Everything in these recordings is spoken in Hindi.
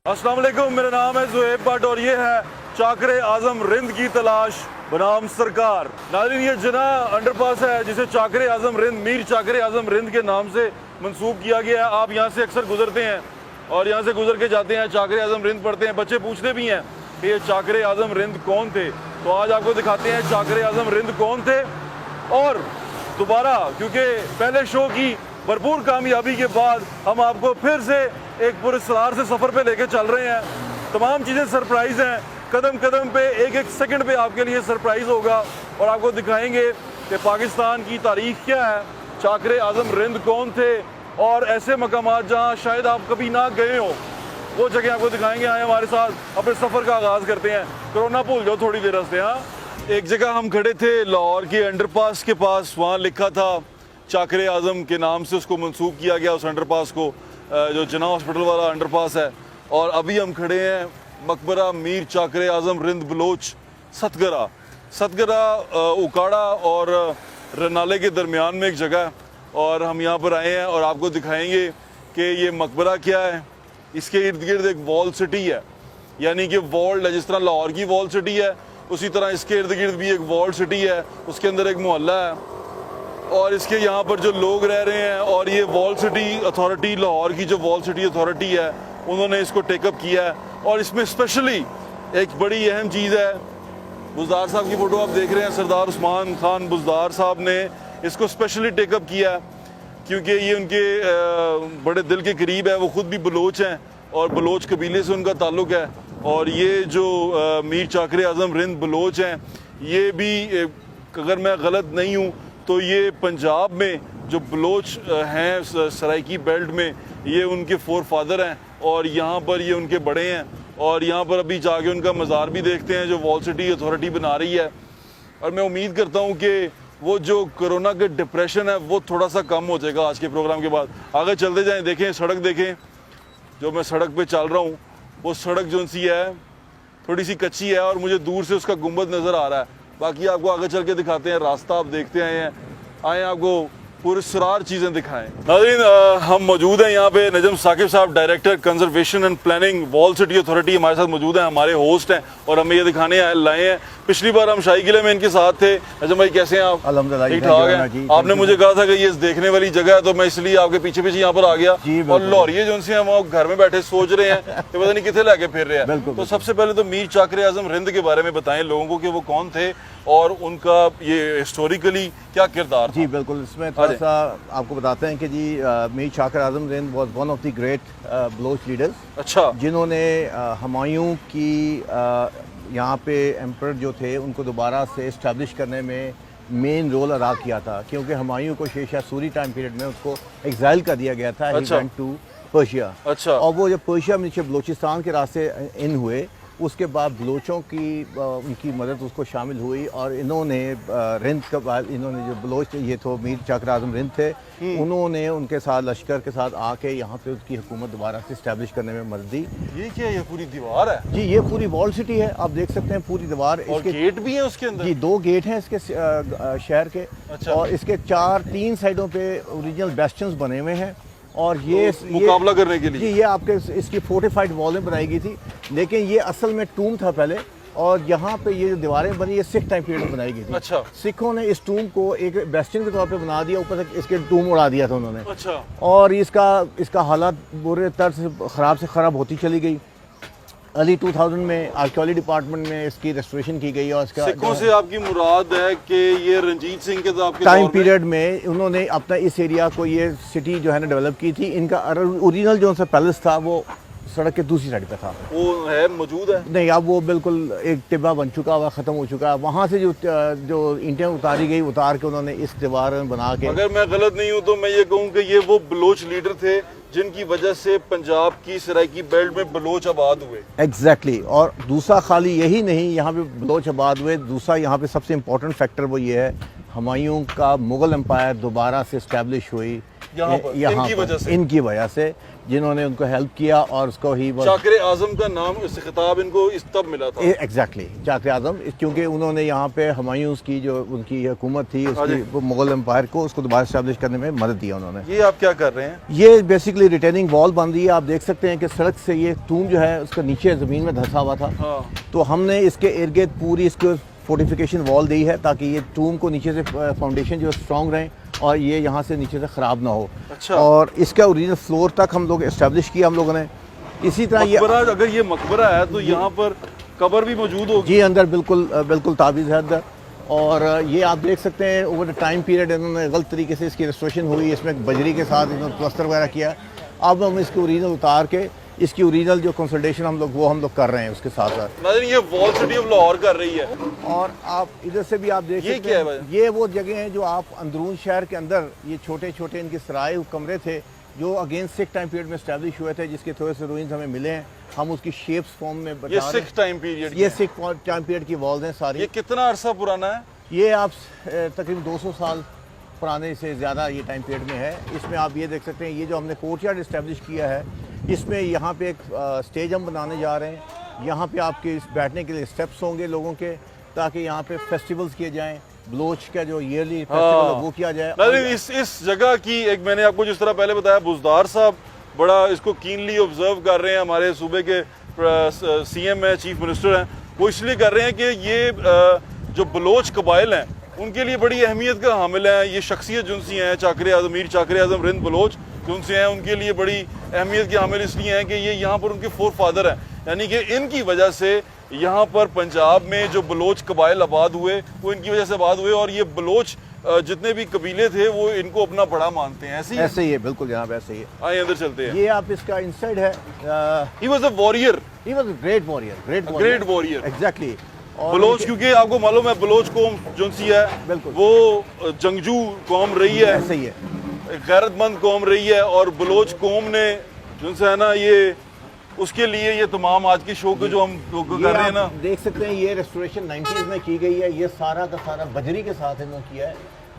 अस्सलाम वालेकुम, मेरा नाम है ज़ुहैब भट्ट और ये है चाकरे आज़म रिंद की तलाश बनाम सरकार। नाज़रीन, ये जना अंडरपास है जिसे चाकरे आज़म रिंद, मीर चाकरे आज़म रिंद के नाम से मंसूब किया गया है। आप यहाँ से अक्सर गुजरते हैं और यहाँ से गुजर के जाते हैं, चाकरे आज़म रिंद पढ़ते हैं। बच्चे पूछते भी हैं कि ये चाकरे आज़म रिंद कौन थे, तो आज आपको दिखाते हैं चाकरे आज़म रिंद कौन थे। और दोबारा, क्योंकि पहले शो की भरपूर कामयाबी के बाद हम आपको फिर से एक पुरस्कार से सफ़र पे लेके चल रहे हैं। तमाम चीज़ें सरप्राइज़ हैं, कदम कदम पे, एक एक सेकंड पे आपके लिए सरप्राइज़ होगा और आपको दिखाएंगे कि पाकिस्तान की तारीख क्या है, चाकरे आज़म रिंद कौन थे और ऐसे मकामात जहाँ शायद आप कभी ना गए हो, वो जगह आपको दिखाएंगे। आए हमारे साथ, अपने सफ़र का आगाज़ करते हैं। कोरोना भूल जाओ थोड़ी देर से। हाँ, एक जगह हम खड़े थे लाहौर के अंडरपास के पास, वहाँ लिखा था चाकरे आज़म के नाम से उसको मंसूब किया गया, उस अंडरपास को, जो जना हॉस्पिटल वाला अंडरपास है। और अभी हम खड़े हैं मकबरा मीर चाकरे आज़म रिंद बलोच सतगरा उकाड़ा और रनाले के दरमियान में एक जगह है। और हम यहाँ पर आए हैं और आपको दिखाएंगे कि ये मकबरा क्या है। इसके इर्द गिर्द एक वॉल सिटी है, यानी कि वॉल्ड है, जिस तरह लाहौर की वॉल सिटी है उसी तरह इसके इर्द गिर्द भी एक वॉल्ड सिटी है। उसके अंदर एक मोहल्ला है और इसके यहाँ पर जो लोग रह रहे हैं, और ये वॉल सिटी अथॉरिटी, लाहौर की जो वॉल सिटी अथॉरिटी है, उन्होंने इसको टेकअप किया है। और इसमें स्पेशली एक बड़ी अहम चीज़ है, बुज़दार साहब की फ़ोटो आप देख रहे हैं, सरदार उस्मान खान बुज़दार साहब ने इसको स्पेशली टेकअप किया है क्योंकि ये उनके बड़े दिल के करीब है। वो ख़ुद भी बलोच हैं और बलोच कबीले से उनका ताल्लुक़ है। और ये जो मीर चाकरे आज़म रिंद बलोच हैं, ये भी, अगर मैं गलत नहीं हूँ तो ये पंजाब में जो बलोच हैं सराइकी बेल्ट में, ये उनके फोर फादर हैं और यहाँ पर ये उनके बड़े हैं। और यहाँ पर अभी जाके उनका मज़ार भी देखते हैं जो वॉल सिटी अथॉरिटी बना रही है। और मैं उम्मीद करता हूँ कि वो जो कोरोना के डिप्रेशन है वो थोड़ा सा कम हो जाएगा आज के प्रोग्राम के बाद। आगे चलते जाएँ, देखें सड़क, देखें जो मैं सड़क पर चल रहा हूँ, वो सड़क जो सी है थोड़ी सी कच्ची है और मुझे दूर से उसका गुंबद नज़र आ रहा है। बाकी आपको आगे चल के दिखाते हैं, रास्ता आप देखते आए आपको पूरे सरार चीज़ें दिखाएं। नाज़रीन, हम मौजूद हैं यहाँ पे, नजम साकिब साहब, director conservation and planning wall city authority, हमारे साथ मौजूद हैं, हमारे होस्ट हैं और हमें ये दिखाने लाए हैं। पिछली बार हम शाही किले में इनके साथ थे। नजम भाई कैसे हैं आप? अल्हम्दुलिल्लाह ठीक ठाक है। आपने मुझे कहा था कि ये देखने वाली जगह है, तो मैं इसलिए आपके पीछे पीछे यहाँ पर आ गया। और लाहौरिये जो हैं वो घर में बैठे सोच रहे हैं कि पता नहीं कितने लाके फिर रहे हैं। तो सबसे पहले तो मीर चाकरे आज़म रिंद के बारे में बताएं लोगों को कि वो कौन थे और उनका ये हिस्टोरिकली क्या किरदार था। जी बिल्कुल, इसमें थोड़ा सा आपको बताते हैं कि जी Mir Chakar Azam Rind was one of the great Baloch leaders. अच्छा। जिन्होंने हुमायूं की यहाँ पे एम्पर जो थे उनको दोबारा से इस्टेब्लिश करने में मेन रोल अदा किया था, क्योंकि हुमायूं को शेरशाह सूरी टाइम पीरियड में उसको एग्जाइल कर दिया गया था। अच्छा। He went to Persia. अच्छा। और वो जब पर्शिया में नीचे बलोचिस्तान के रास्ते इन हुए, उसके बाद बलोचों की उनकी मदद उसको शामिल हुई और इन्होंने रिंद के बाद इन्होंने जो बलोच, ये तो मीर चाकर आज़म रिंद थे, उन्होंने उनके साथ लश्कर के साथ आके यहाँ पे उसकी हुकूमत दोबारा से इस्टेब्लिश करने में मदद दी। ये क्या है? ये पूरी दीवार है? जी, ये पूरी वॉल सिटी है, आप देख सकते हैं पूरी दीवार। और गेट भी है उसके अंदर? जी, 2 गेट हैं इसके शहर के। अच्छा। और इसके 3 साइडों पे ओरिजिनल बेस्टियंस बने हुए हैं। और ये मुकाबला करने के लिए? जी, ये आपके इसकी फोर्टिफाइड वॉलें बनाई गई थी, लेकिन ये असल में टूम था पहले। और यहाँ पे ये जो दीवारें बनी, ये सिख टाइम पीरियड में बनाई गई थी। अच्छा। सिखों ने इस टूम को एक बेस्टियन के तौर पे बना दिया, ऊपर से इसके टूम उड़ा दिया था उन्होंने। अच्छा। और इसका हालात बुरे तर्ज से ख़राब होती चली गई। अर्ली 2000 में आर्कियोलॉजी डिपार्टमेंट में इसकी रेस्टोरेशन की गई। और इसका सिखों से आपकी मुराद है कि ये रंजीत सिंह के टाइम पीरियड में उन्होंने अपना इस एरिया को, ये सिटी जो है ना, डेवलप की थी। इनका ओरिजिनल जो सा पैलेस था वो सड़क के दूसरी साइड पे था। वो है, मौजूद है? नहीं, अब वो बिल्कुल एक टिब्बा बन चुका हुआ, ख़त्म हो चुका है। वहाँ से जो ईंटें उतारी गई, उतार के उन्होंने इस दीवार में बना के। अगर मैं गलत नहीं हूँ तो मैं ये कहूँ कि ये वो बलोच लीडर थे जिनकी वजह से पंजाब की सराइकी बेल्ट में बलोच आबाद हुए। एग्जैक्टली। और दूसरा, खाली यही नहीं, यहाँ पे बलोच आबाद हुए, दूसरा यहाँ पे सबसे इम्पोर्टेंट फैक्टर वो ये है, हुमायूं का मुग़ल एम्पायर दोबारा से इस्टेब्लिश हुई। यहाँ पर इनकी वजह से जिन्होंने उनको हेल्प किया और उसको ही चाकरे आजम का नाम, इस खिताब इनको इस तब मिला था। एग्जैक्टली चाकरे आजम, क्योंकि उन्होंने यहाँ पे हुमायूं की जो उनकी हुकूमत थी उसकी वो मुगल एम्पायर को उसको दोबारा स्टैब्लिश करने में मदद दिया उन्होंने। ये आप क्या कर रहे हैं? ये बेसिकली रिटेनिंग वॉल बन रही है। आप देख सकते हैं कि सड़क से ये टूम जो है उसका नीचे ज़मीन में धंसा हुआ था। हाँ। तो हमने इसके इर्द गिर्द पूरी इसको फोर्टिफिकेशन वॉल दी है ताकि ये टूम को नीचे से फाउंडेशन जो स्ट्रॉन्ग रहे और ये यहाँ से नीचे से ख़राब ना हो। अच्छा। और इसका ओरिजिनल फ्लोर तक हम लोग इस्टेब्लिश किया हम लोगों ने। इसी तरह ये अगर ये मकबरा है तो यहाँ पर कब्र भी मौजूद होगी? जी, अंदर बिल्कुल ताबीज़ है अंदर। और ये आप देख सकते हैं ओवर द टाइम पीरियड इन्होंने गलत तरीके से इसकी रेस्टोरेशन हुई, इसमें बजरी के साथ इन्होंने प्लास्टर वगैरह किया। अब हम इसको ओरिजिनल उतार के इसकी ओरिजिनल जो कंसल्टेशन हम लोग कर रहे हैं उसके साथ साथ। नाज़रीन, ये वॉल सिटी ऑफ लाहौर कर रही है। और आप इधर से भी आप देख ये सकते क्या हैं, है? ये वो जगह हैं जो आप अंदरून शहर के अंदर ये छोटे छोटे इनके सराय कमरे थे जो अगेन सिख टाइम पीरियड में स्टैब्लिश हुए थे, जिसके थोड़े से रूइंस हमें मिले हैं। हम उसकी शेप्स फॉर्म में बता ये रहे सिख टाइम पीरियड, ये सिख टाइम पीरियड की वॉल्स हैं सारी। ये कितना अरसा पुराना है? ये आप तकरीबन 200 साल पुराने से ज़्यादा ये टाइम पीरियड में है। इसमें आप ये देख सकते हैं ये जो हमने कोर्टयार्ड इस्टेब्लिश किया है, इसमें यहाँ पे एक स्टेज हम बनाने जा रहे हैं। यहाँ पे आपके बैठने के लिए स्टेप्स होंगे लोगों के, ताकि यहाँ पे फेस्टिवल्स किए जाएं। बलोच का जो ईयरली फेस्टिवल है वो किया जाए। इस जगह की एक मैंने आपको जिस तरह पहले बताया, बुज़दार साहब बड़ा इसको कीनली ऑब्जर्व कर रहे हैं। हमारे सूबे के सीएम है, चीफ मिनिस्टर हैं, वो इसलिए कर रहे हैं कि ये जो बलोच कबाइल हैं उनके लिए बड़ी अहमियत का हामिल है। ये शख्सियत जिनसी हैं चाकरे आज़म, मीर चाकरे आज़म रिंद बलोच जिनसे हैं, उनके लिए बड़ी अहमियत के हामिल इसलिए हैं कि ये यहाँ पर उनके फोर फादर हैं। यानी कि इनकी वजह से यहाँ पर पंजाब में जो बलोच कबाइल आबाद हुए वो इनकी वजह से आबाद हुए। और ये बलोच जितने भी कबीले थे वो इनको अपना बड़ा मानते हैं। ऐसे ही है, बिल्कुल जनाब, ऐसे ही है। आइए अंदर चलते हैं। ये आप इसका इनसाइड है। He was a warrior, he was a great warrior, exactly. Baloch, क्योंकि आपको मालूम है बलोच कौम जो सी है बिल्कुल वो जंगजू कौम रही है, ऐसे ही है, गैरतमंद कौम रही है। और बलोच कौम ने जो है ना, ये उसके लिए ये तमाम आज के शो को जो हम कर रहे हैं ना, देख सकते हैं ये रेस्टोरेशन 90s में की गई है। ये सारा का सारा बजरी के साथ इन्होंने किया है,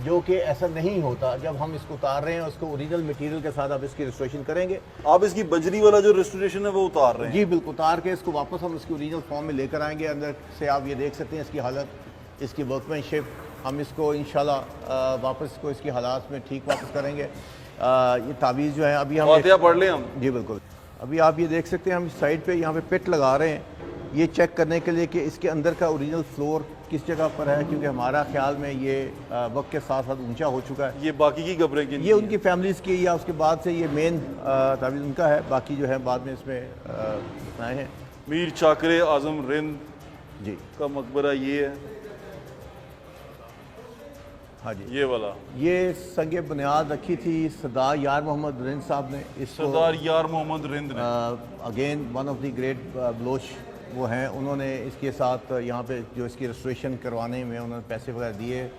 जो कि ऐसा नहीं होता। जब हम इसको उतार रहे हैं उसको ओरिजिनल मटेरियल के साथ आप इसकी रेस्टोरेशन करेंगे। आप इसकी बजरी वाला जो रेस्टोरेशन है वो उतार रहे हैं? जी बिल्कुल, उतार के इसको वापस हम इसकी ओरिजिनल फॉर्म में लेकर आएंगे। अंदर से आप ये देख सकते हैं इसकी हालत, इसकी वर्कमैनशिप। हम इसको इंशाल्लाह वापस इसको इसकी हालात में ठीक वापस करेंगे। ये तावीज़ जो है अभी हम पढ़ लें हम। जी बिल्कुल। अभी आप ये देख सकते हैं हम इस साइड पे यहाँ पे पिट लगा रहे हैं, ये चेक करने के लिए कि इसके अंदर का ओरिजिनल फ्लोर किस जगह पर है, क्योंकि हमारा ख्याल में ये वक्त के साथ साथ ऊंचा हो चुका है। ये बाकी की कब्रें की ये उनकी फैमिलीज़ की, या उसके बाद से ये मेन तावीज़ उनका है, बाकी जो है बाद में इसमें बनाए हैं। मीर चाकरे आज़म रिंद जी का मकबरा ये है। हाँ जी, ये वाला, ये संगे बुनियाद रखी थी सरदार यार मोहम्मद रिंद साहब ने। सरदार यार मोहम्मद रिंद ने, again one of the great Baloch वो हैं। उन्होंने इसके साथ यहाँ पे जो इसकी रेस्टोरेशन करवाने में उन्होंने पैसे वगैरह दिए।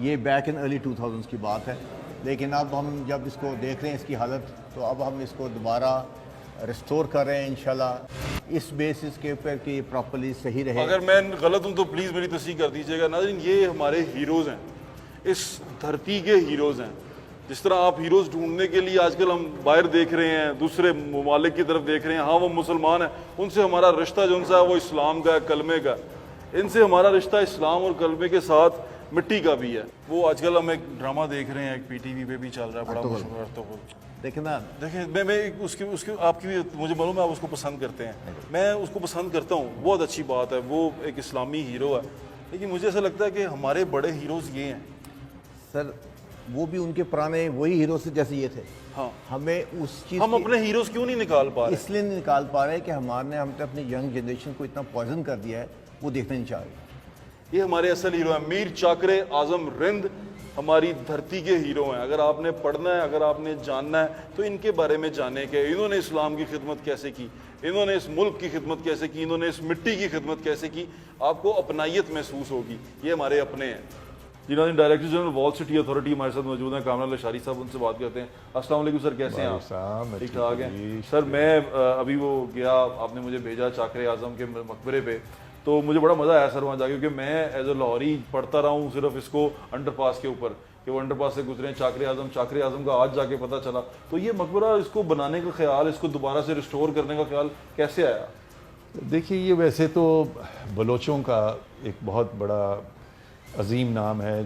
ये बैक इन अर्ली 2000s की बात है। लेकिन अब हम जब इसको देख रहे हैं इसकी हालत, तो अब हम इसको दोबारा रिस्टोर कर रहे हैं इंशाल्लाह, इस बेसिस के ऊपर कि प्रॉपर्ली सही रहे। अगर मैं गलत हूँ तो प्लीज़ मेरी तस्दीक कर दीजिएगा। नाज़रीन, ये हमारे हीरोज़ हैं, इस धरती के हीरोज़ हैं। जिस तरह आप हीरोज़ ढूंढने के लिए आजकल हम बाहर देख रहे हैं, दूसरे ममालिक की तरफ देख रहे हैं, हाँ वो मुसलमान है, उनसे हमारा रिश्ता जो उनसा है वो इस्लाम का है, कलमे का। इनसे हमारा रिश्ता इस्लाम और कलमे के साथ मिट्टी का भी है। वो आजकल हम एक ड्रामा देख रहे हैं, एक PTV पे भी चल रहा है, बड़ा मशहूर। देखें ना, देखें मैं उसकी आपकी भी मुझे मालूम है आप उसको पसंद करते हैं, मैं उसको पसंद करता हूँ, बहुत अच्छी बात है, वो एक इस्लामी हीरो है। लेकिन मुझे ऐसा लगता है कि हमारे बड़े हीरोज़ ये हैं सर, वो भी उनके पुराने वही हीरो से जैसे ये थे। हाँ, हमें उस चीज़ हम अपने हीरोज़ क्यों नहीं निकाल पा रहे? इसलिए नहीं निकाल पा रहे कि हमने अपनी यंग जनरेशन को इतना पॉइजन कर दिया है, वो देखना नहीं चाह रहे। ये हमारे असल हीरो हैं, मीर चाकरे आज़म रिंद हमारी धरती के हीरो हैं। अगर आपने पढ़ना है, अगर आपने जानना है, तो इनके बारे में जाने के, इन्होंने इस्लाम की खिदमत कैसे की, इन्होंने इस मुल्क की खिदमत कैसे की, इन्होंने इस मिट्टी की खिदमत कैसे की, आपको अपनायत महसूस होगी। ये हमारे अपने हैं। जिन्होंने director general wall city authority हमारे साथ मौजूद हैं, कामरान लशारी साहब, उनसे बात करते हैं। अस्सलाम वालेकुम सर, कैसे हैं आप? ठीक ठाक हैं सर। मैं अभी वो गया, आपने मुझे भेजा चाकरे आज़म के मकबरे पे, तो मुझे बड़ा मज़ा आया सर वहाँ जाके, क्योंकि मैं एज ए लाहौरी पढ़ता रहा हूँ सिर्फ इसको अंडरपास के ऊपर। कि वो अंडरपास से गुजरे चाकरे आजम का आज जाके पता चला। तो ये मकबरा, इसको बनाने का ख्याल, इसको दोबारा से रिस्टोर करने का ख्याल कैसे आया? देखिए, ये वैसे तो बलोचों का एक बहुत बड़ा अजीम नाम है,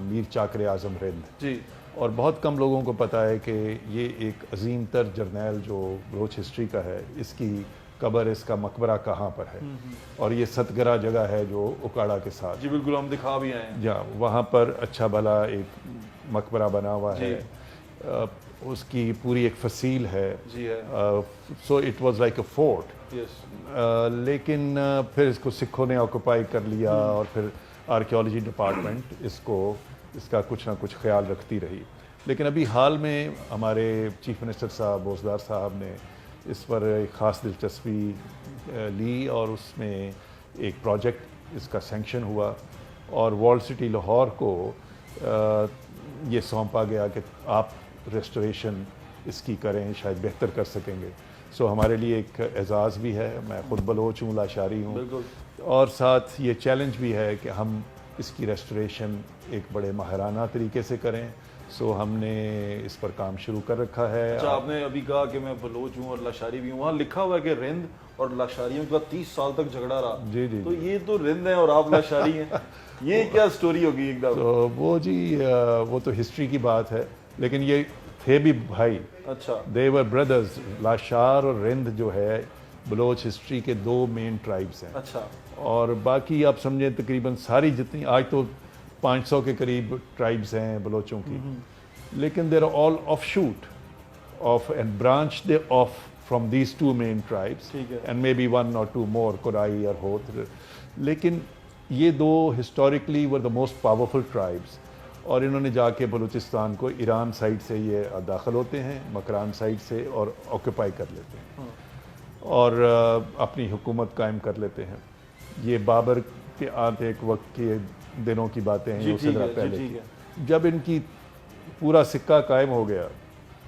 मीर चाकर आज़म रिंद जी। और बहुत कम लोगों को पता है कि ये एक अजीम तर जर्नैल जो बलोच हिस्ट्री का है, इसकी कब्र, इसका मकबरा कहाँ पर है। और ये सतगरा जगह है जो उकाड़ा के साथ, जी बिल्कुल, हम दिखा भी आए हैं। जहाँ वहाँ पर अच्छा भला एक मकबरा बना हुआ है, उसकी पूरी एक फसील है। जी है। So it was like a fort. Yes. लेकिन फिर इसको सिखों ने ऑक्यूपाई कर लिया और फिर आर्कियोलॉजी डिपार्टमेंट इसका कुछ ना कुछ ख्याल रखती रही। लेकिन अभी हाल में हमारे चीफ मिनिस्टर साहब बोसदार साहब ने इस पर एक ख़ास दिलचस्पी ली और उसमें एक प्रोजेक्ट इसका सैंक्शन हुआ और वॉल्ड सिटी लाहौर को ये सौंपा गया कि आप रेस्टोरेशन इसकी करें, शायद बेहतर कर सकेंगे। सो हमारे लिए एक एजाज़ भी है। मैं ख़ुद बलोच हूँ, लाशारी हूँ, और साथ ये चैलेंज भी है कि हम इसकी रेस्टोरेशन एक बड़े माहिराना तरीके से करें। सो हमने इस पर काम शुरू कर रखा है। अच्छा, आपने अभी कहा कि मैं बलोच हूँ और लाशारी भी हूँ, वहाँ लिखा हुआ है कि रिंद और लाशारियों का 30 साल तक झगड़ा रहा। जी जी। तो ये तो रिंद है और आप लाशारी हैं, ये क्या स्टोरी होगी एकदम? तो वो जी, वो तो हिस्ट्री की बात है, लेकिन ये थे भी भाई। अच्छा। दे वर ब्रदर्स। लाशार और रिंद जो है बलोच हिस्ट्री के दो मेन ट्राइब्स हैं। अच्छा। और बाकी आप समझें तकरीबन सारी जितनी, आज तो 500 के करीब ट्राइब्स हैं बलोचों की, लेकिन there are all of shoot off and branch they off from these two main tribes and may be 1 or 2 more, Kurai और होथ। लेकिन ये दो historically were the most powerful tribes, और इन्होंने जाके बलूचिस्तान को ईरान साइड से ये दाखिल होते हैं, मकरान साइड से, और ऑक्यूपाई कर लेते हैं और अपनी हुकूमत कायम कर लेते हैं। ये बाबर के आते एक वक्त के दिनों की बातें हैं, उससे ज़रा पहले की। जब इनकी पूरा सिक्का कायम हो गया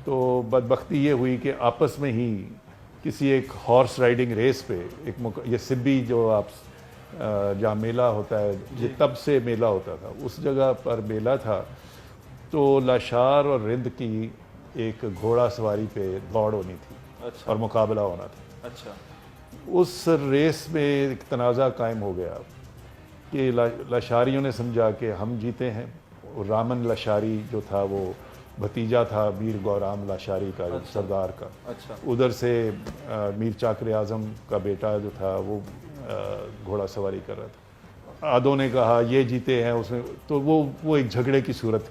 तो बदबख्ती ये हुई कि आपस में ही किसी एक हॉर्स राइडिंग रेस पे ये सिब्बी जो आप जहाँ मेला होता है, ये तब से मेला होता था, उस जगह पर मेला था। तो लाशार और रिंद की एक घोड़ा सवारी पे दौड़ होनी थी। अच्छा। और मुकाबला होना था। अच्छा। उस रेस में एक तनाज़ा कायम हो गया कि लाशारियों ने समझा कि हम जीते हैं। और रामन लाशारी जो था वो भतीजा था मीर गौराम लाशारी का, अच्छा। सरदार का। अच्छा। उधर से मीर चाकर आज़म का बेटा जो था वो घोड़ा सवारी कर रहा था। आधों ने कहा ये जीते हैं, उसमें तो वो एक झगड़े की सूरत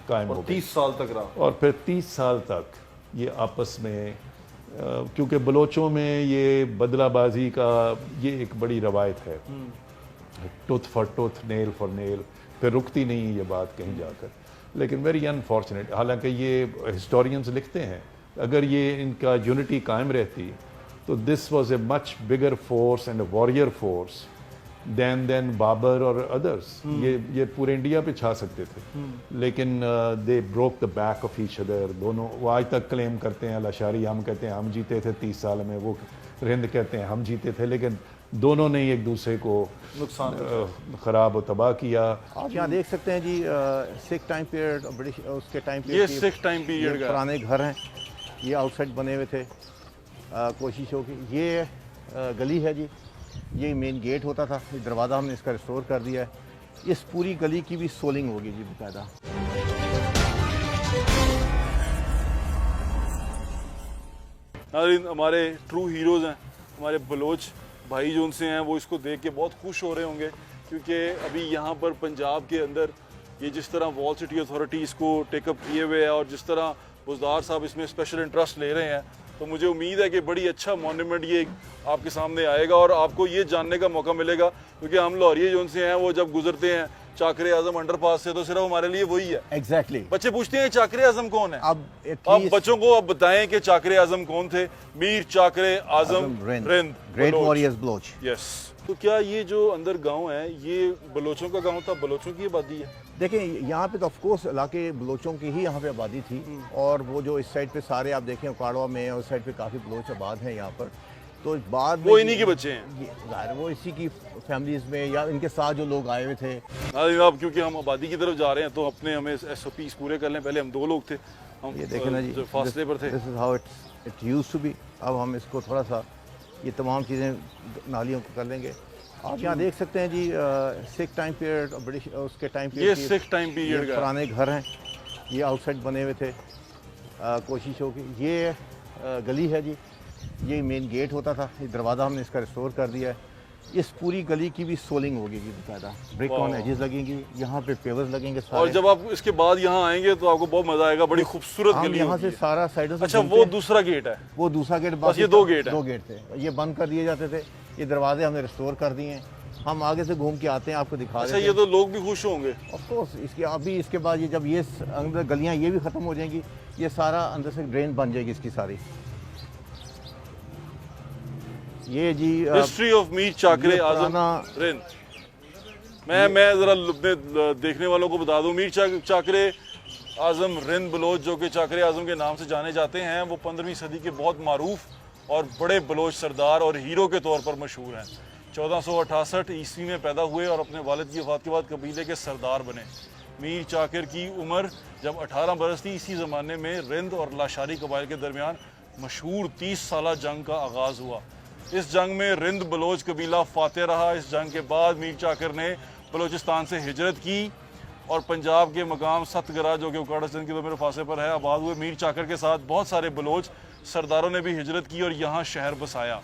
कायम हो गई। 30 साल तक रहा। और फिर 30 साल तक ये आपस में, क्योंकि बलोचों में ये बदलाबाजी का ये एक बड़ी रवायत है, tooth for tooth, nail for nail, फिर रुकती नहीं ये बात कहीं जाकर। लेकिन वेरी अनफॉर्चुनेट, हालांकि ये हिस्टोरियंस लिखते हैं अगर ये इनका यूनिटी कायम रहती तो this was a much bigger force and a warrior force than Babar और अदर्स। ये पूरे इंडिया पे छा सकते थे। लेकिन they broke the back of each other. दोनों वो आज तक क्लेम करते हैं, लाशारी हम कहते हैं हम जीते थे 30 साल में, वो रिंद कहते हैं हम जीते थे, लेकिन दोनों ने एक दूसरे को नुकसान ख़राब और तबाह किया। आप यहाँ देख सकते हैं जी सिख टाइम पीरियड, ब्रिटिश उसके टाइम ये सिख टाइम पीरियड का पुराने घर हैं। ये आउटसाइड बने हुए थे। कोशिशों की ये गली है जी, ये मेन गेट होता था, ये दरवाज़ा हमने इसका रिस्टोर कर दिया है। इस पूरी गली की भी सोलिंग होगी जी बाकायदा। नाज़रीन, हमारे ट्रू हीरोज़ हैं, हमारे बलोच भाई जो उनसे हैं, वो इसको देख के बहुत खुश हो रहे होंगे, क्योंकि अभी यहाँ पर पंजाब के अंदर ये जिस तरह वॉल सिटी अथॉरिटी इसको टेकअप किए हुए है और जिस तरह बुज़दार साहब इसमें स्पेशल इंटरेस्ट ले रहे हैं, तो मुझे उम्मीद है कि बड़ी अच्छा मॉन्यूमेंट ये आपके सामने आएगा और आपको ये जानने का मौका मिलेगा, क्योंकि हम लाहौरिये जो उनसे हैं वो जब गुजरते हैं चाकर आज़म अंडरपास से तो सिर्फ हमारे लिए वही है। एग्जैक्टली। बच्चे पूछते हैं चाकर आज़म कौन है। अब बच्चों को अब बताएं कि चाकर आज़म कौन थे। Mir Chakar Azam Rind, great warriors Baloch. Yes. तो क्या ये जो अंदर गांव है ये बलोचों का गांव था, बलोचों की आबादी है? देखिए यहाँ पे तो ऑफकोर्स इलाके बलोचों की ही यहाँ पे आबादी थी, और वो जो इस साइड पे सारे आप देखें उकाड़वा में और उस साइड पे काफ़ी बलोच आबाद हैं यहाँ पर। तो बाद में वो इन्हीं के बच्चे हैं। ज़ाहिर वो इसी की फैमिलीज में या इनके साथ जो लोग आए हुए थे। नाज़रीन, अब क्योंकि हम आबादी की तरफ जा रहे हैं तो अपने हमें SOPs पूरे कर लें। पहले हम 2 लोग थे, हम ये देखें ना जी, जो फासले पर थे। This is how it used to be. अब हम इसको थोड़ा सा ये तमाम चीज़ें नालियों को कर लेंगे। आप यहाँ देख सकते हैं जी सिख टाइम पीरियड, ब्रिटिश उसके टाइम ये पीरियड सिख टाइम पीरियड का पुराने घर हैं, ये आउटसाइड बने हुए थे। कोशिश होगी ये गली है जी, ये मेन गेट होता था, ये दरवाज़ा हमने इसका रिस्टोर कर दिया है। इस पूरी गली की भी सोलिंग होगी जी बाकायदा, ब्रिक ऑन एजेस लगेंगी, यहाँ पे पेवर्स लगेंगे सारे। और जब आप इसके बाद यहाँ आएंगे तो आपको बहुत मजा आएगा, बड़ी खूबसूरत हम गली यहाँ होगी से ये। सारा साइडों से अच्छा, घूमते वो हैं। दूसरा गेट है। वो दूसरा गेट, बस ये 2 गेट हैं। 2 गेट थे, ये बंद कर दिए जाते थे। ये दरवाजे हमने रिस्टोर कर दिए हैं। हम आगे से घूम के आते हैं, आपको दिखा अच्छा, देते ये हैं। तो लोग भी खुश होंगे। ऑफ कोर्स इसके अभी इसके बाद ये जब ये अंदर गलियाँ ये भी ख़त्म हो जाएंगी, ये सारा अंदर से ड्रेन बन जाएगी इसकी सारी। ये जी हिस्ट्री ऑफ मीर चाकरे ये आजम पुराना- रिंद। मैं ज़रा अपने देखने वालों को बता दूं, मीर चाकरे आजम रिंद बलोच, जो कि चाकरे आजम के नाम से जाने जाते हैं, वो 15वीं सदी के बहुत मारूफ और बड़े बलोच सरदार और हीरो के तौर पर मशहूर हैं। 1468 ईस्वी में पैदा हुए और अपने वालिद की वफ़ात के बाद कबीले के सरदार बने। मीर चाकर की उम्र जब 18 बरस थी, इसी ज़माने में रिंद और लाशारी कबाइल के दरमियान मशहूर 30 साला जंग का आगाज़ हुआ। इस जंग में रिंद बलोच कबीला फातेह रहा। इस जंग के बाद मीर चाकर ने बलोचिस्तान से हिजरत की और पंजाब के मकाम सतगरा, जो कि उकाड़ा चंद किलोमीटर फासले पर है, आबाद हुए। मीर चाकर के साथ बहुत सारे बलोच सरदारों ने भी हिजरत की और यहाँ शहर बसाया।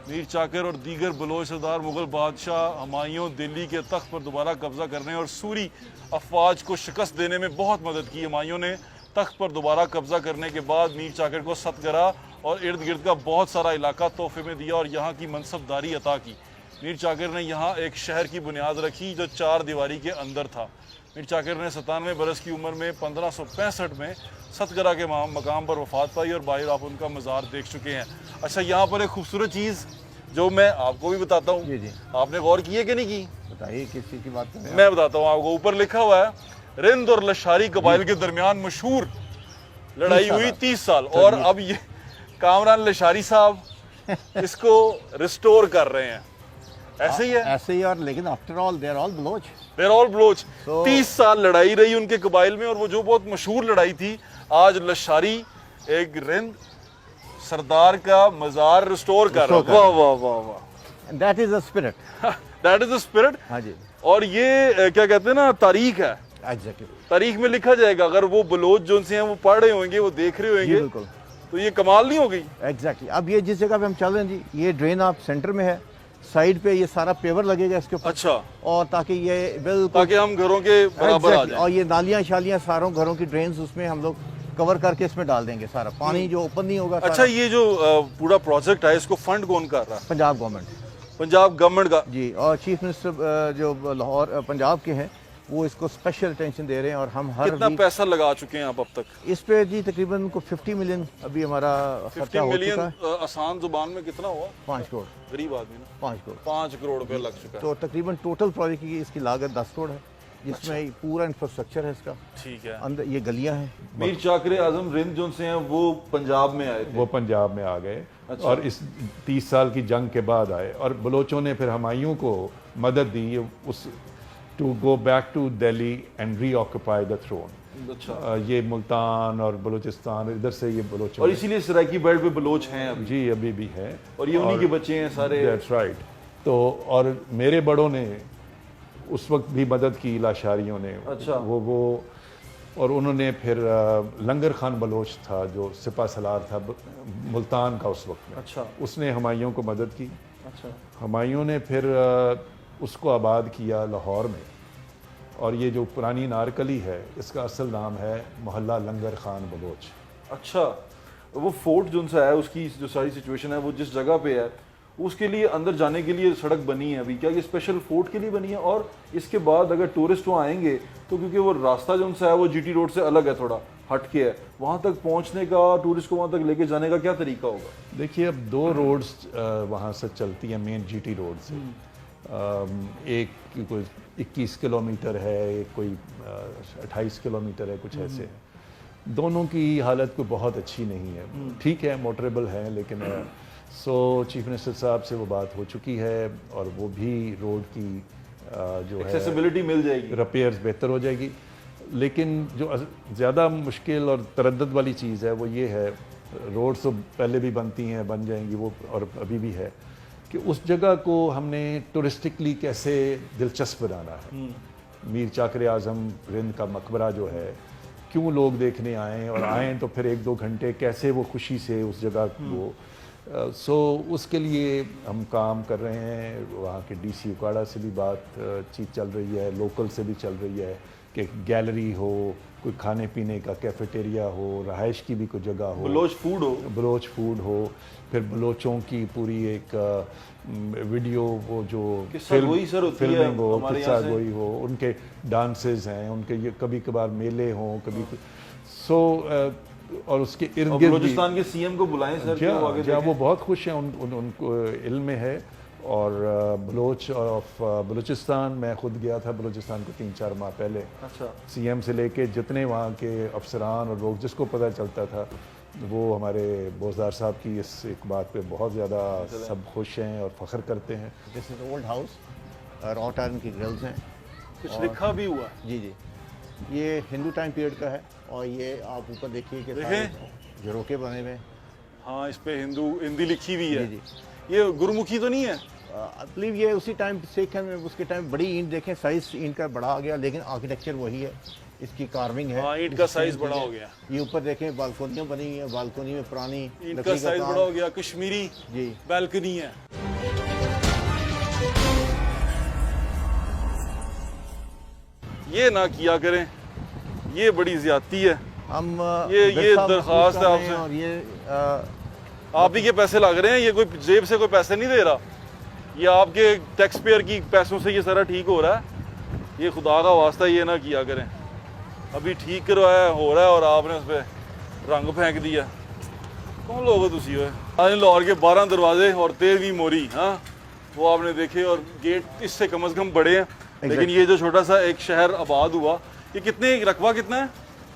मीर चाकर और दीगर बलोच सरदार मुग़ल बादशाह हुमायूं दिल्ली के तख्त पर दोबारा कब्जा करने और सूरी अफवाज को शिकस्त देने में बहुत मदद की। हुमायूं ने तख्त पर दोबारा कब्जा करने के बाद मीर चाकर को सतगरा और इर्द गिर्द का बहुत सारा इलाका तोहफे में दिया और यहाँ की मनसबदारी अता की। मीर चाकर ने यहाँ एक शहर की बुनियाद रखी जो 4 दीवारी के अंदर था। मीर चाकर ने 97 बरस की उम्र में 1565 में सतगरा के मकाम पर वफात पाई और बाहर आप उनका मज़ार देख चुके हैं। अच्छा, यहाँ पर एक खूबसूरत चीज़ जो मैं आपको भी बताता हूँ, जी जी आपने गौर की है कि नहीं की? बताइए किस चीज़ की बात कर रहे हैं? मैं बताता हूँ आपको। ऊपर लिखा हुआ है रिंद और लशारी कबाइल के दरमियान मशहूर लड़ाई हुई 30 साल, और अब ये कामरान लशारी साहब इसको रिस्टोर कर रहे हैं। ऐसे ही है, ऐसे ही। और लेकिन after all they are all Baloch. They're all Baloch. So- 30 साल लड़ाई रही उनके कबाइल में, और वो जो बहुत मशहूर लड़ाई थी, आज लशारी एक रिंद सरदार का मजार रिस्टोर कर रहा है। वाह वाह वाह वाह, that is the spirit. That is the spirit. हाँ जी, और ये क्या कहते हैं ना, तारीख है। एग्जैक्टली तारीख में लिखा जाएगा। अगर वो बलोच जो उनसे हैं वो पढ़ रहे होंगे, वो देख रहे जी होंगे, बिल्कुल तो ये कमाल नहीं हो गई? एग्जैक्टली। अब ये जिस जगह पे हम चल रहे हैं जी, ये ड्रेन आप सेंटर में है, साइड पे ये सारा पेवर लगेगा इसके ऊपर। अच्छा, और ताकि ये बिल्कुल ताकि हम घरों के बराबर आ Exactly. जाएं। और ये नालियाँ शालियाँ सारों घरों की ड्रेन्स उसमें हम लोग कवर करके इसमें डाल देंगे। सारा पानी जो ओपन नहीं होगा। अच्छा, सारा ये जो पूरा प्रोजेक्ट है, इसको फंड कौन कर रहा है? पंजाब गवर्नमेंट पंजाब गवर्नमेंट का। जी, और चीफ मिनिस्टर जो लाहौर पंजाब के हैं, वो इसको स्पेशल अटेंशन दे रहे हैं। और हम हर कितना वीक पैसा लगा चुके हैं आप अब तक? इस पे जी तकरीबन उनको 50 मिलियन अभी हमारा 50 खर्चा हो मिलियन चुका है। आसान जुबान में कितना हुआ? 5 करोड़। गरीब आदमी ना, 5 करोड़ 5 करोड़ रुपए लग चुका है। तो तकरीबन टोटल प्रोजेक्ट की इसकी लागत 10 करोड़ है, जिसमें अच्छा। पूरा इंफ्रास्ट्रक्चर है इसका। ठीक है। अंदर ये गलियां हैं। मीर चाकरे आजम रिंद जो से हैं वो पंजाब में आए थे। वो पंजाब में आ गए। अच्छा। और इस 30 साल की जंग के बाद आए, और बलोचों ने फिर हुमायूं को मदद दी उस to go back to Delhi and reoccupy the throne. अच्छा, ये मुल्तान और बलूचिस्तान, इधर से ये बलोचों और ने- इसीलिए सराइकी बेल्ट पे बलोच हैं अभी, जी अभी भी है। और ये उन्हीं के बच्चे हैं सारे। That's right. तो और मेरे बड़ों ने उस वक्त भी मदद की, लाशारियों ने। अच्छा। वो और उन्होंने फिर लंगर खान बलोच था जो सिपा सलार था मुल्तान का उस वक्त में। अच्छा उसने हुमायूं को मदद की। अच्छा। हुमायूं ने फिर उसको आबाद किया लाहौर में। और ये जो पुरानी नारकली है, इसका असल नाम है मोहल्ला लंगर खान बलोच। अच्छा, वो फोर्ट जो सा है, उसकी जो सारी सिचुएशन है, वो जिस जगह पे है, उसके लिए अंदर जाने के लिए सड़क बनी है अभी? क्या ये स्पेशल फोर्ट के लिए बनी है? और इसके बाद अगर टूरिस्ट वहाँ आएंगे तो, क्योंकि वो रास्ता जो सा है वो GT रोड से अलग है, थोड़ा हट के है, वहाँ तक पहुँचने का, टूरिस्ट को वहाँ तक लेके जाने का क्या तरीका होगा? देखिए, अब 2 रोड्स वहाँ से चलती हैं मेन GT रोड से। एक कोई 21 किलोमीटर है, एक कोई 28 किलोमीटर है, कुछ ऐसे है। दोनों की हालत कोई बहुत अच्छी नहीं है। ठीक है, मोटरेबल है, लेकिन सो चीफ मिनिस्टर साहब से वो बात हो चुकी है और वो भी रोड की जो है एक्सेसिबिलिटी मिल जाएगी, रिपेयर्स बेहतर हो जाएगी। लेकिन जो ज़्यादा मुश्किल और तरद्दद वाली चीज़ है वो ये है, रोड्स तो पहले भी बनती हैं, बन जाएंगी वो, और अभी भी है कि उस जगह को हमने टूरिस्टिकली कैसे दिलचस्प बनाना है। मीर चाकर आज़म रिंद का मकबरा जो है, क्यों लोग देखने आएँ, और आएँ तो फिर 1-2 घंटे कैसे वो खुशी से उस जगह को सो उसके लिए हम काम कर रहे हैं। वहाँ के डीसी उकाड़ा से भी बातचीत चल रही है, लोकल से भी चल रही है कि गैलरी हो, कोई खाने पीने का कैफेटेरिया हो, रहाइश की भी कोई जगह हो, बलोच फूड हो, फिर बलोचों की पूरी एक वीडियो वो जो फिल्मिंग हो, किस्सा गोई हो, उनके डांसेस हैं, उनके ये कभी कभार मेले हों, कभी और उसके इर्द गिर्द बलूचिस्तान के सीएम को बुलाएं सर, जहाँ वो बहुत खुश हैं, उनको इल्म में है। और बलूचिस्तान मैं खुद गया था बलूचिस्तान को 3-4 माह पहले। अच्छा। सीएम से लेके जितने वहाँ के अफसरान और लोग जिसको पता चलता था, वो हमारे बोजदार साहब की इस एक बात पे बहुत ज़्यादा सब खुश हैं और फख्र करते हैं। This is old house, wrought iron की ग्रिल्स हैं, कुछ लिखा भी हुआ। जी जी, ये हिंदू टाइम पीरियड का है। और ये आप ऊपर देखिए कि झरोके बने हुए। हाँ, इस पे हिंदी लिखी हुई है। जी जी, ये गुरुमुखी तो नहीं है? आई बिलीव ये उसी टाइम सेकंड में, उसके टाइम बड़ी ईंट देखें, साइज ईंट का बड़ा आ गया, लेकिन आर्किटेक्चर वही है, इसकी कार्विंग है। हाँ, ईंट का साइज बड़ा हो गया। ये ऊपर देखें बालकोनियाँ बनी हुई है, बालकोनी में पुरानी ईंट का साइज बड़ा हो गया, कश्मीरी जी बालकनी है। ये ना किया करें, ये बड़ी ज्यादती है। हम ये दरख्वास्त है आपसे। और ये आप ही के पैसे लग रहे हैं, ये कोई जेब से कोई पैसे नहीं दे रहा, ये आपके टैक्स पेयर की पैसों से ये सारा ठीक हो रहा है। ये खुदा का वास्ता ये ना किया करें। अभी ठीक करवाया हो रहा है और आपने उस पर रंग फेंक दिया। कौन लोग हो तुसी हो? आज लाहौर के 12 दरवाजे और 13वीं मोरी, हाँ वो आपने देखे, और गेट इससे कम से कम बड़े हैं। लेकिन ये जो छोटा सा एक शहर आबाद हुआ, ये कितने रकबा कितना है?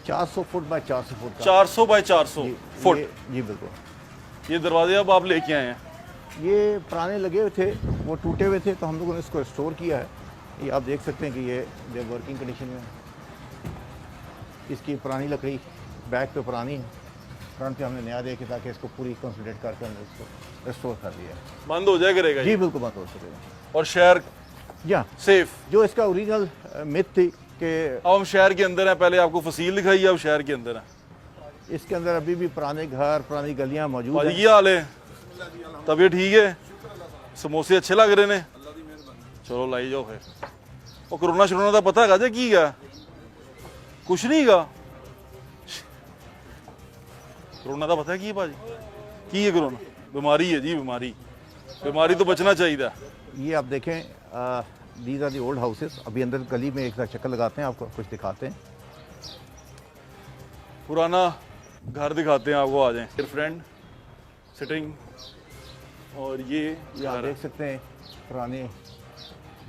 400 फुट बाय 400 फुट का। 400 बाय 400 फुट। जी बिल्कुल। ये दरवाजे अब आप लेके आए हैं? ये पुराने लगे हुए थे, वो टूटे हुए थे, तो हम लोगों ने इसको रिस्टोर किया है। ये आप देख सकते हैं कि ये वर्किंग कंडीशन में। इसकी पुरानी लकड़ी बैक पे पुरानी है, फ्रंट पे हमने नया देखा ताकि इसको पूरी कंसोलिडेट करके हमने इसको रिस्टोर कर दिया है। बंद हो जाए करेगा जी बिल्कुल बंद हो सकेगा। और शहर या सेफ, जो इसका ओरिजिनल मिथ थी कि अब हम शहर के अंदर हैं, पहले आपको फसील दिखाई, अब शहर के अंदर है। इसके अंदर अभी भी पुराने घर, पुरानी गलियां मौजूद हैं। क्या हाल है? तबीयत ठीक है? समोसे अच्छे लग रहे ने? चलो लाई जाओ फिर। और कोरोना शरोना का पता है की गया? कुछ नहीं गा। कोरोना का पता है की भाजी? की है कोरोना? बीमारी है जी, बीमारी तो बचना चाहिए। ये आप देखें, these are the old houses. अभी अंदर गली में एक चक्कर लगाते हैं, आपको कुछ दिखाते हैं। पुराना घर दिखाते हैं आपको, आ जाएं। फ्रेंड सिटिंग, और ये आप देख सकते हैं पुरानी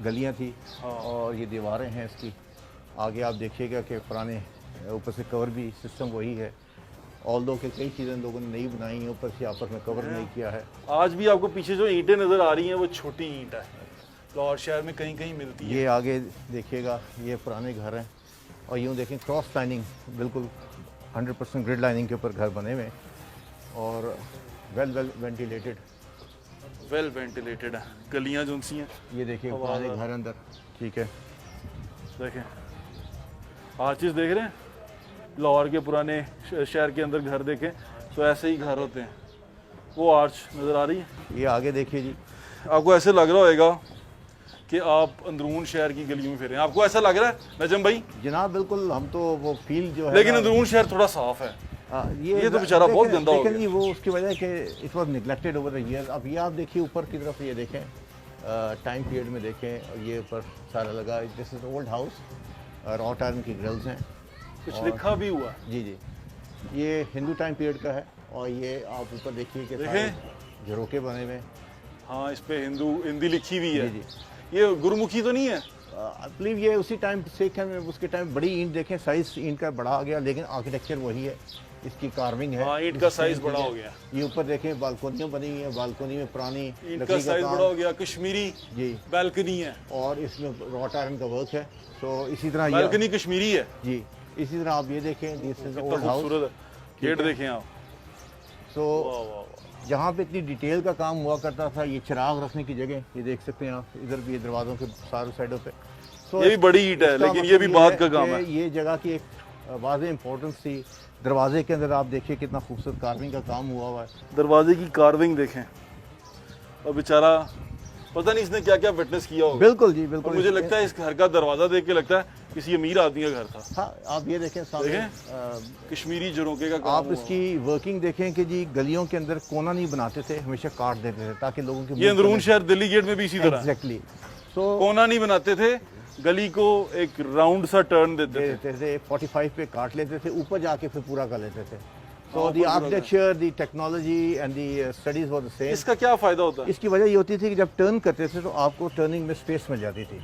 गलियां थी। हाँ। और ये दीवारें हैं इसकी। आगे आप देखिएगा कि पुराने ऊपर से कवर भी सिस्टम वही है, ऑल्दो के कई चीज़ें लोगों ने नई बनाई हैं, ऊपर से आपस में कवर नहीं किया है। आज भी आपको पीछे जो ईंटें नज़र आ रही हैं वो छोटी ईंट है, लाहौर शहर में कहीं कहीं मिलती है। ये आगे देखिएगा, ये पुराने घर हैं। और यूँ देखें क्रॉस लाइनिंग, बिल्कुल 100% ग्रिड लाइनिंग के ऊपर घर बने हुए, और वेल वेंटिलेटेड है। गलियाँ जो सी हैं, ये देखिए पुराने घर अंदर, ठीक है। देखें हर चीज़ देख रहे हैं। लाहौर के पुराने शहर के अंदर घर देखें तो ऐसे ही घर होते हैं। वो आर्च नज़र आ रही है। ये आगे देखिए जी, आपको ऐसे लग रहा होगा कि आप अंदरून शहर की गलियों में फिर हैं। आपको ऐसा लग रहा है नजम भाई? जनाब बिल्कुल, हम तो वो फील जो है, लेकिन अंदरून शहर थोड़ा साफ है। ये तो बेचारा बहुत गंदा हो गया। वो उसकी वजह कि it was neglected over the year. अब ये आप देखिए ऊपर की तरफ, ये देखें टाइम पीरियड में देखें, और ये ऊपर सारा लगा। This is old house, wrought iron की ग्रिल्स हैं, कुछ लिखा भी हुआ। जी जी, ये हिंदू टाइम पीरियड का है। और ये आप ऊपर देखिए कि झरोके बने हुए। हाँ, इस पे हिंदी लिखी हुई है। जी जी, ये गुरुमुखी तो नहीं है? आई बिलीव ये उसी टाइम सेकंड में, उसके टाइम बड़ी ईंट देखें, साइज ईंट का बड़ा आ गया, लेकिन आर्किटेक्चर वही है, इसकी कार्विंग है। हाँ, ईंट का साइज बड़ा हो गया। ये ऊपर देखें बालकोनियाँ बनी हुई हैं, बालकोनी में पुरानी ईंट लकड़ी का साइज काम। बड़ा हो गया, कश्मीरी जी, बालकनी है। और इसमें रॉट आयरन का वर्क है। तो इसी तरह ये बालकनी कश्मीरी है। जी, इसी तरह आप ये देखें, दिस इज कितना ओल्ड हाउस। खूबसूरत है, गेट देखें आप। तो वाह वाह वाह। जहाँ पे इतनी डिटेल का काम हुआ करता था, ये चिराग रखने की जगह, ये देख सकते हैं आप, इधर भी ये दरवाज़ों के सारों साइडों पे। तो ये भी बड़ी ईंट है, इसका लेकिन ये भी मतलब बाद का काम कि है। ये जगह की एक वाज़ेह इंपॉर्टेंस थी। दरवाजे के अंदर आप देखिए कितना खूबसूरत कार्विंग का काम हुआ हुआ है। दरवाजे की कार्विंग देखें, और बेचारा पता नहीं इसने क्या क्या विटनेस किया होगा। बिल्कुल जी, और बिल्कुल। मुझे लगता है इस घर का दरवाजा देख के लगता है किसी अमीर आदमी का घर था। हाँ, आप ये देखें सामने, देखें कश्मीरी झरोके का काम आप हुआ। इसकी वर्किंग देखें कि जी गलियों के अंदर कोना नहीं बनाते थे, हमेशा काट देते थे ताकि लोगों की ये अंदरून शहर दिल्ली गेट में भी इसी तरह एग्जैक्टली। तो कोना नहीं बनाते थे, गली को एक राउंड सा टर्न देते थे। देते थे, 45 पे काट लेते थे, ऊपर जाके फिर पूरा कर लेते थे। तो हाँ, द ऊपर पूरा architecture, the technology and the studies were the same. इसका क्या फायदा होता है? इसकी वजह ये होती थी कि जब टर्न करते थे तो आपको टर्निंग में स्पेस मिल जाती थी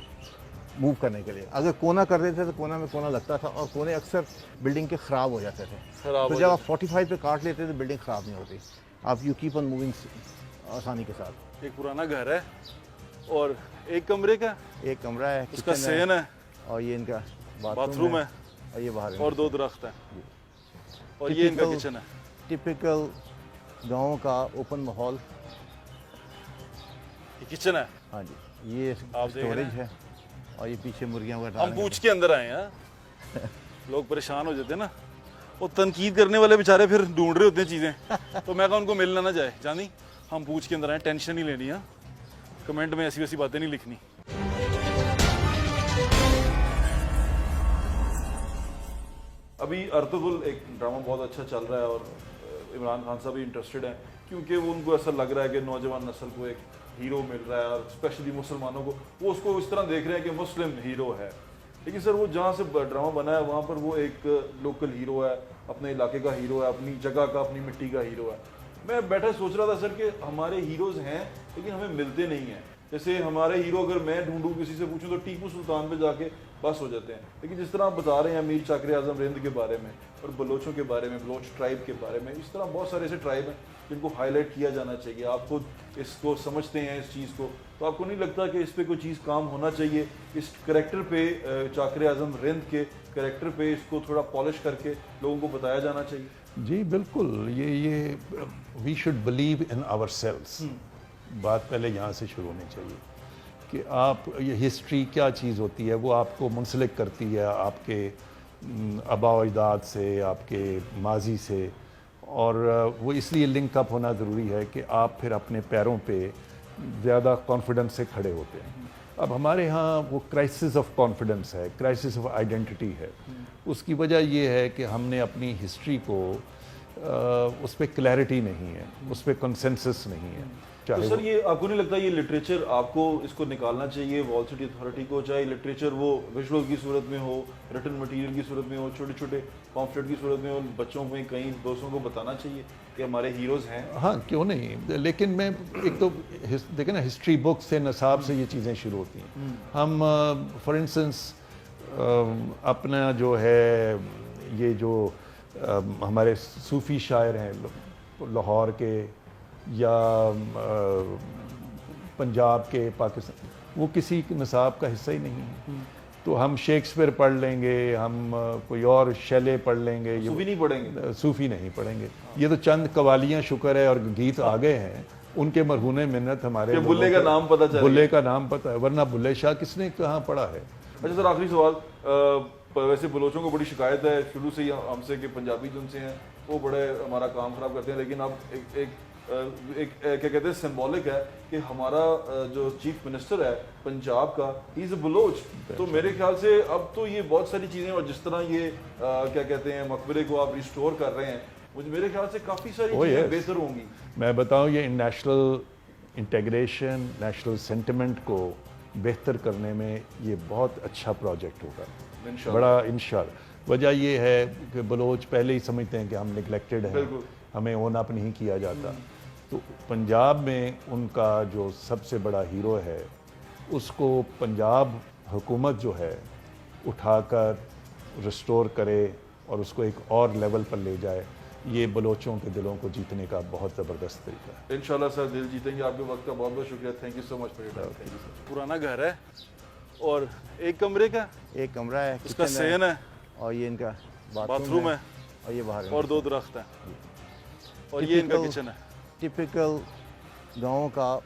मूव करने के लिए। अगर कोना कर रहे थे तो कोना में कोना लगता था, और कोने अक्सर बिल्डिंग के ख़राब हो जाते थे। खराब तो हो जब आप 45 पे काट लेते थे तो बिल्डिंग ख़राब नहीं होती, आप यू कीप ऑन मूविंग आसानी के साथ। एक पुराना घर है और एक कमरे का, एक कमरा है, उसका किचन सेन है, और ये इनका बाथरूम है, और ये बाहर और 2 दरख्त हैं, और ये इनका किचन है। टिपिकल गाँव का ओपन माहौल। ये किचन है। हाँ जी, ये आप देख रहे स्टोरेज हैं? है, और ये पीछे मुर्गियाँ वगैरह हम पूछ के अंदर आए हैं। लोग परेशान हो जाते हैं ना, वो तनकीद करने वाले बेचारे फिर ढूंढ रहे होते हैं चीज़ें, तो मैं कहा उनको मिलना ना जाए, जानी हम पूछ के अंदर आए, टेंशन नहीं लेनी है, कमेंट में ऐसी वैसी बातें नहीं लिखनी। अभी अर्तुगरुल एक ड्रामा बहुत अच्छा चल रहा है, और इमरान खान साहब भी इंटरेस्टेड हैं, क्योंकि वो उनको ऐसा लग रहा है कि नौजवान नस्ल को एक हीरो मिल रहा है, और स्पेशली मुसलमानों को वो उसको इस तरह देख रहे हैं कि मुस्लिम हीरो है। लेकिन सर वो जहाँ से ड्रामा बना है वहाँ पर वो एक लोकल हीरो है, अपने इलाके का हीरो है, अपनी जगह का, अपनी मिट्टी का हीरो है। मैं बैठा सोच रहा था सर कि हमारे हीरोज़ हैं लेकिन हमें मिलते नहीं हैं। जैसे हमारे हीरो अगर मैं ढूंढूं, किसी से पूछूं, तो टीपू सुल्तान पे जाके बस हो जाते हैं। लेकिन जिस तरह आप बता रहे हैं मीर चाकर आजम रिंद के बारे में, और बलोचों के बारे में, बलोच ट्राइब के बारे में, इस तरह बहुत सारे ऐसे ट्राइब हैं जिनको हाईलाइट किया जाना चाहिए। आपको इसको समझते हैं इस चीज़ को, तो आपको नहीं लगता कि इस पर कोई चीज़ काम होना चाहिए? इस करेक्टर पे, चाकर आजम रिंद के करेक्टर पे इसको थोड़ा पॉलिश करके लोगों को बताया जाना चाहिए? जी बिल्कुल, ये we should believe in ourselves. बात पहले यहाँ से शुरू होनी चाहिए कि आप ये हिस्ट्री क्या चीज़ होती है, वो आपको मुंसलिक करती है आपके आबा व अजदाद से, आपके माजी से, और वो इसलिए लिंक अप होना ज़रूरी है कि आप फिर अपने पैरों पे ज़्यादा कॉन्फिडेंस से खड़े होते हैं। अब हमारे यहाँ वो क्राइसिस ऑफ कॉन्फिडेंस है, क्राइसिस ऑफ आइडेंटिटी है। उसकी वजह ये है कि हमने अपनी हिस्ट्री को उस पर क्लैरिटी नहीं है, उस पर कंसेंसस नहीं है। तो सर ये आपको नहीं लगता ये लिटरेचर आपको इसको निकालना चाहिए वॉल सिटी अथॉरिटी को, चाहे लिटरेचर वो विजुअल की सूरत में हो, रिटन मटेरियल की सूरत में हो, छोटे छोटे पॉम्फलेट की सूरत में हो, बच्चों में कई दोस्तों को बताना चाहिए कि हमारे हीरोज़ हैं? हाँ, क्यों नहीं। लेकिन मैं एक तो देखें ना, हिस्ट्री बुक से, नसाब से ये चीज़ें शुरू होती हैं। हम फॉर इंस्टेंस अपना जो है ये जो हमारे सूफ़ी शायर हैं लाहौर के या पंजाब के, पाकिस्तान, वो किसी नसाब का हिस्सा ही नहीं है। तो हम शेक्सपियर पढ़ लेंगे, हम कोई और शैले पढ़ लेंगे, सूफी नहीं पढ़ेंगे, सूफ़ी नहीं पढ़ेंगे। ये तो चंद कवालियाँ शुक्र है और गीत आ गए हैं, उनके मरहूने मिन्नत हमारे बुल्ले का नाम पता चला, बुल्ले का नाम पता है, वरना बुल्ले शाह किसने कहाँ पढ़ा है। अच्छा सर, आखिरी सवाल, वैसे बलोचों को बड़ी शिकायत है शुरू से ही हमसे कि पंजाबी जो उनसे हैं वो बड़े हमारा काम खराब करते हैं, लेकिन अब एक क्या कहते हैं सिंबॉलिक है कि हमारा जो चीफ मिनिस्टर है पंजाब का, ही इज़ अ बलोच। तो मेरे ख्याल से अब तो ये बहुत सारी चीज़ें, और जिस तरह ये क्या कहते हैं मकबरे को आप रिस्टोर कर रहे हैं, मुझे मेरे ख्याल से काफ़ी सारी चीज़ें बेहतर होंगी। मैं बताऊँ, ये नेशनल इंटीग्रेशन, नेशनल सेंटिमेंट को बेहतर करने में ये बहुत अच्छा प्रोजेक्ट होगा, बड़ा इंशाल्लाह। वजह ये है कि बलोच पहले ही समझते हैं कि हम निगलेक्टेड हैं, हमें ओन अप नहीं किया जाता। तो पंजाब में उनका जो सबसे बड़ा हीरो है, उसको पंजाब हुकूमत जो है उठाकर रिस्टोर करे और उसको एक और लेवल पर ले जाए। ये बलोचों के दिलों को जीतने का बहुत ज़बरदस्त तरीका है। इंशाल्लाह सर दिल जीतेंगे। आपके वक्त का बहुत बहुत शुक्रिया। Thank you so much for your time. Thank you sir. पुराना घर है और एक कमरे का, एक कमरा है, इसका किचन सेन है, और ये इनका बाथरूम है और ये बाहर और 2 दरख्त हैं और ये इनका किचन है। टिपिकल गाँव का